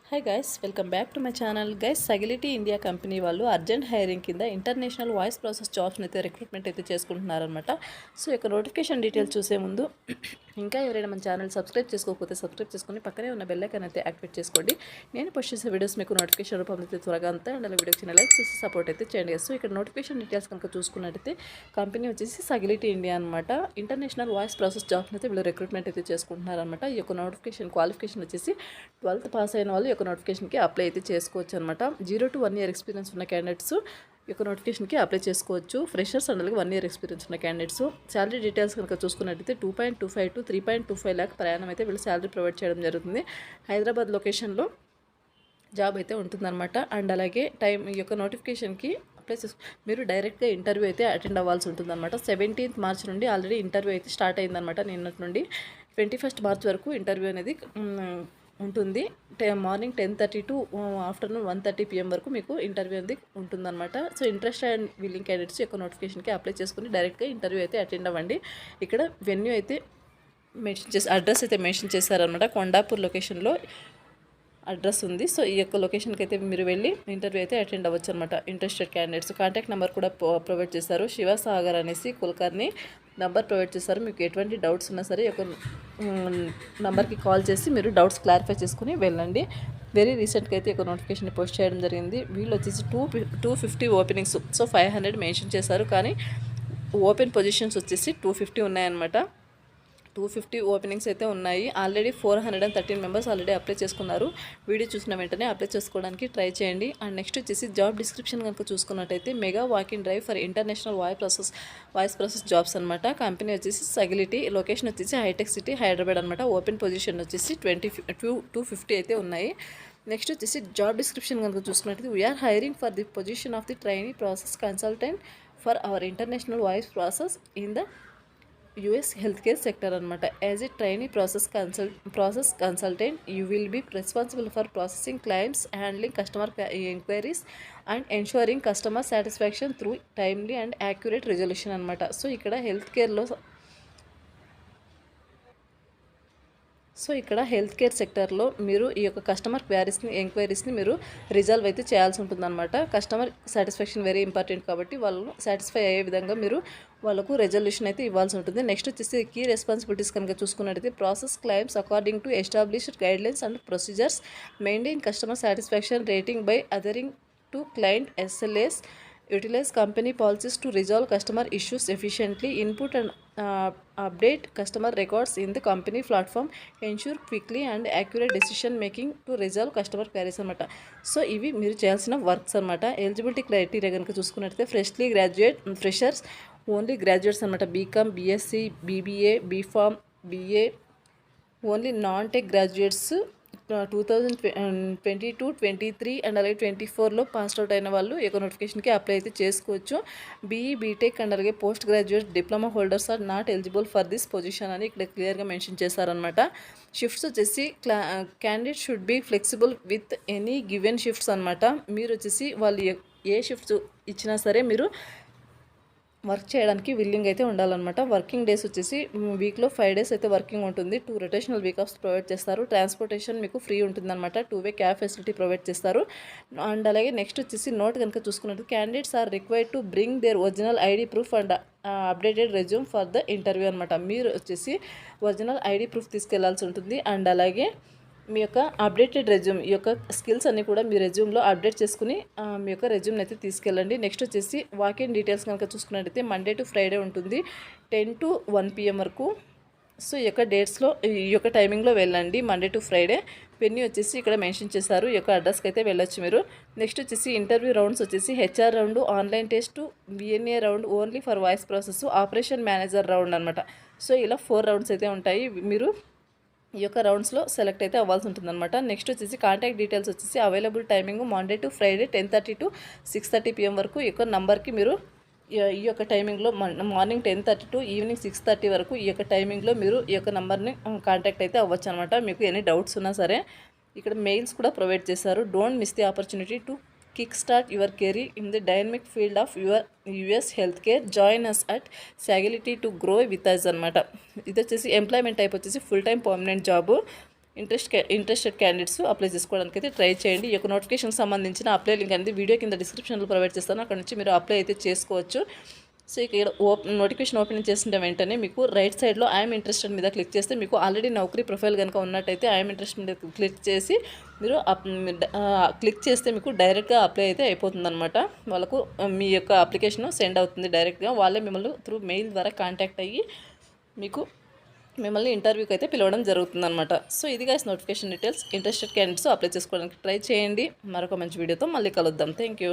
Hi guys, welcome back to my channel. Guys, Sagility India company వాళ్ళు urgent hiring కింద international voice process జాబ్స్ని అయితే recruitment అయితే చేసుకుంటున్నారనమాట. సో ఇక నోటిఫికేషన్ డీటెయిల్స్ చూసే ముందు ఇంకా ఎవరైనా మన ఛానల్ సబ్స్క్రైబ్ చేసుకోకపోతే సబ్స్క్రైబ్ చేసుకుని పక్కనే ఉన్న బెల్ ఐకాన్ అయితే యాక్టివేట్ చేసుకోండి. నేను పోస్ట్ చేసే వీడియోస్ మీకు నోటిఫికేషన్ రూపంలో అయితే త్వరగా అంతా అండ్ అలా వీడియోకి చిన్న లైక్ చేసి సపోర్ట్ అయితే చేయండి. సో ఇక్కడ నోటిఫికేషన్ డీటెయిల్స్ కనుక చూసుకున్నట్టయితే కంపెనీ వచ్చేసి సగిలిటీ ఇండియా అనమాట. ఇంటర్నేషనల్ వాయిస్ ప్రాసెస్ జాబ్స్ని అయితే వీళ్ళు రిక్రూట్మెంట్ అయితే చేసుకుంటున్నారనమాట. ఈ యొక్క నోటిఫికేషన్ క్వాలిఫికేషన్ వచ్చేసి 12th పాస్ అయిన వాళ్ళు యొక్క నోటిఫికేషన్కి అప్లై అయితే చేసుకోవచ్చు అనమాట. 0 to 1 year ఎక్స్పీరియన్స్ ఉన్న క్యాండిడేట్స్ యొక్క నోటిఫికేషన్కి అప్లై చేసుకోవచ్చు. ఫ్రెషర్స్ అండ్ అలాగే 1 year ఎక్స్పీరియన్స్ ఉన్న క్యాండిడేట్స్. శాలరీ డీటెయిల్స్ కనుక చూసుకున్నట్టయితే 2.25 to 3.25 lakh ప్రయాణం అయితే వీళ్ళు శాలరీ ప్రొవైడ్ చేయడం జరుగుతుంది. హైదరాబాద్ లొకేషన్లో జాబ్ అయితే ఉంటుందన్నమాట. అండ్ అలాగే ఈ యొక్క నోటిఫికేషన్కి అప్లై మీరు డైరెక్ట్గా ఇంటర్వ్యూ అయితే అటెండ్ అవ్వాల్సి ఉంటుందన్నమాట. 17th March నుండి ఆల్రెడీ ఇంటర్వ్యూ అయితే స్టార్ట్ అయిందనమాట. నిన్నటి నుండి 21st March వరకు ఇంటర్వ్యూ అనేది ఉంటుంది. మార్నింగ్ 10:30 to ఆఫ్టర్నూన్ 1:30 PM వరకు మీకు ఇంటర్వ్యూ అనేది ఉంటుందన్నమాట. So interest and willing candidates యొక్క నోటిఫికేషన్కి అప్లై చేసుకుని డైరెక్ట్గా ఇంటర్వ్యూ అయితే అటెండ్ అవ్వండి. ఇక్కడ వెన్యూ అయితే మెన్షన్ చేసి అడ్రస్ అయితే మెన్షన్ చేశారనమాట. కొండాపూర్ లొకేషన్లో అడ్రస్ ఉంది. సో ఈ యొక్క లొకేషన్కి అయితే మీరు వెళ్ళి ఇంటర్వ్యూ అయితే అటెండ్ అవ్వచ్చు అనమాట. ఇంట్రెస్టెడ్ క్యాండిడేట్స్ కాంటాక్ట్ నెంబర్ కూడా ప్రొవైడ్ చేశారు. శివసాగర్ అనేసి కుల్కర్ని నెంబర్ ప్రొవైడ్ చేశారు. మీకు ఎటువంటి డౌట్స్ ఉన్నా సరే ఒక నెంబర్కి కాల్ చేసి మీరు డౌట్స్ క్లారిఫై చేసుకుని వెళ్ళండి. వెరీ రీసెంట్గా అయితే ఒక నోటిఫికేషన్ పోస్ట్ చేయడం జరిగింది. వీళ్ళు వచ్చేసి 250 ఓపెనింగ్స్, సో 500 మెన్షన్ చేశారు. కానీ ఓపెన్ పొజిషన్స్ వచ్చేసి 250 ఉన్నాయన్నమాట. 250 ఓపెనింగ్స్ అయితే ఉన్నాయి. ఆల్రెడీ 413 మెంబర్స్ ఆల్రెడీ అప్లై చేసుకున్నారు. వీడియో చూసిన వెంటనే అప్లై చేసుకోవడానికి ట్రై చేయండి. అండ్ నెక్స్ట్ వచ్చేసి జాబ్ డిస్క్రిప్షన్ కనుక చూసుకున్నట్టయితే mega walking drive for international voice process jobs అనమాట. కంపెనీ వచ్చేసి సగిలిటీ, లొకేషన్ వచ్చేసి హైటెక్ సిటీ హైదరాబాద్ అనమాట. ఓపెన్ పొజిషన్ వచ్చేసి 250 అయితే ఉన్నాయి. నెక్స్ట్ వచ్చేసి జాబ్ డిస్క్రిప్షన్ కనుక చూసుకున్నట్టయితే we're hiring for the position of the trainee process consultant for our international voice process in the US healthcare sector అనమాట. As a trainee process consultant you will be responsible for processing claims, handling customer enquiries and ensuring customer satisfaction through timely and accurate resolution అనమాట. So ఇక్కడ health care సెక్టర్లో మీరు ఈ యొక్క customer ఎంక్వైరీస్ని మీరు resolve అయితే చేయాల్సి ఉంటుందన్నమాట. కస్టమర్ సాటిస్ఫాక్షన్ వెరీ ఇంపార్టెంట్ కాబట్టి వాళ్ళు సాటిస్ఫై అయ్యే విధంగా మీరు వాళ్ళకు రెజల్యూషన్ అయితే ఇవ్వాల్సి ఉంటుంది. నెక్స్ట్ వచ్చేసి కీ రెస్పాన్సిబిలిటీస్ కనుక చూసుకున్నట్టయితే process claims according to established guidelines and procedures, maintain customer satisfaction rating by adhering to client SLAs, utilize company policies to resolve customer issues efficiently, input and update customer records in the company platform, ensure quickly and accurate decision making to resolve customer queries అనమాట. So ఇవి మీరు చేయాల్సిన works అనమాట. Eligibility criteria కనుక చూసుకున్నట్లయితే freshers only graduates అనమాట. BCom, BSc, BBA, BPharm, BA, only non tech graduates 2022, 23 and అలాగే 24లో పాస్డ్ అవుట్ అయిన వాళ్ళు ఈ యొక్క నోటిఫికేషన్కి అప్లై అయితే చేసుకోవచ్చు. BE, BTech అండ్ అలాగే post graduate diploma holders are not eligible for this position అని ఇక్కడ క్లియర్గా మెన్షన్ చేశారనమాట. షిఫ్ట్స్ వచ్చేసి candidate should be flexible with any given shifts అనమాట. మీరు వచ్చేసి వాళ్ళు ఏ షిఫ్ట్స్ ఇచ్చినా సరే మీరు వర్క్ చేయడానికి విల్లింగ్ అయితే ఉండాలన్నమాట. వర్కింగ్ డేస్ వచ్చేసి వీక్లో 5 days అయితే వర్కింగ్ ఉంటుంది. 2 rotational వీక్ ఆఫ్స్ ప్రొవైడ్ చేస్తారు. ట్రాన్స్పోర్టేషన్ మీకు ఫ్రీ ఉంటుందన్నమాట. 2-way క్యాబ్ ఫెసిలిటీ ప్రొవైడ్ చేస్తారు. అండ్ అలాగే నెక్స్ట్ వచ్చేసి నోట్ కనుక చూసుకున్నట్టు candidates are required to bring their original ID proof and updated resume for the interview అనమాట. మీరు వచ్చేసి ఒరిజినల్ ID ప్రూఫ్ తీసుకెళ్లాల్సి ఉంటుంది. అండ్ అలాగే మీ యొక్క అప్డేటెడ్ రెజ్యూమ్, ఈ యొక్క స్కిల్స్ అన్నీ కూడా మీ రెజ్యూమ్లో అప్డేట్ చేసుకుని మీ యొక్క రెజ్యూమ్ని అయితే తీసుకెళ్ళండి. నెక్స్ట్ వచ్చేసి వాకింగ్ డీటెయిల్స్ కనుక చూసుకున్నట్టయితే మండే టు ఫ్రైడే ఉంటుంది 10 to 1 PM వరకు. సో ఈ యొక్క డేట్స్లో ఈ యొక్క టైమింగ్లో వెళ్ళండి. Monday to Friday. వెన్యూ వచ్చేసి ఇక్కడ మెన్షన్ చేశారు. ఈ యొక్క అడ్రస్కి అయితే వెళ్ళొచ్చు మీరు. నెక్స్ట్ వచ్చేసి ఇంటర్వ్యూ రౌండ్స్ వచ్చేసి HR round, online test, VNA round only for voice process, operation manager round అనమాట. సో ఇలా 4 రౌండ్స్ అయితే ఉంటాయి. మీరు ఈ యొక్క రౌండ్స్లో సెలెక్ట్ అయితే అవ్వాల్సి ఉంటుందన్నమాట. నెక్స్ట్ వచ్చేసి కాంటాక్ట్ డీటెయిల్స్ వచ్చేసి available timing Monday to Friday 10:30 to 6:30 PM వరకు. ఈ యొక్క నంబర్కి మీరు ఈ యొక్క టైమింగ్లో మార్నింగ్ 10:30 to ఈవినింగ్ 6:30 వరకు ఈ యొక్క టైమింగ్లో మీరు ఈ యొక్క నెంబర్ని కాంటాక్ట్ అయితే అవ్వచ్చు అనమాట. మీకు ఎనీ డౌట్స్ ఉన్నా సరే ఇక్కడ మెయిల్స్ కూడా ప్రొవైడ్ చేశారు. Don't miss the opportunity to kick start your career in the dynamic field of US health care. Join us at Sagility to grow with us అనమాట. ఇది వచ్చేసి ఎంప్లాయ్మెంట్ టైప్ వచ్చేసి full time permanent job. Interested candidates apply చేసుకోవడానికి అయితే try చేయండి. ఈ యొక్క నోటిఫికేషన్కి సంబంధించిన అప్లై లింక్ అనేది వీడియో కింద డిస్క్రిప్షన్లో ప్రొవైడ్ చేస్తాను. అక్కడ నుంచి మీరు అప్లై అయితే చేసుకోవచ్చు. సో ఇక్కడ నోటిఫికేషన్ ఓపెన్ చేసిన వెంటనే మీకు రైట్ సైడ్లో ఐఎమ్ ఇంట్రెస్టెడ్ మీద క్లిక్ చేస్తే మీకు ఆల్రెడీ నౌకరీ ప్రొఫైల్ కనుక ఉన్నట్టయితే ఐఎమ్ ఇంట్రెస్టెడ్ మీద క్లిక్ చేసి మీరు క్లిక్ చేస్తే మీకు డైరెక్ట్గా అప్లై అయితే అయిపోతుందన్నమాట. వాళ్ళకు మీ యొక్క అప్లికేషన్ సెండ్ అవుతుంది డైరెక్ట్గా. వాళ్ళే మిమ్మల్ని త్రూ మెయిల్ ద్వారా కాంటాక్ట్ అయ్యి మిమ్మల్ని ఇంటర్వ్యూకి అయితే పిలవడం జరుగుతుందన్నమాట. సో ఇది guys notification details. Interested candidates apply చేసుకోవడానికి ట్రై చేయండి. మరొక మంచి వీడియోతో మళ్ళీ కలుద్దాం. Thank you.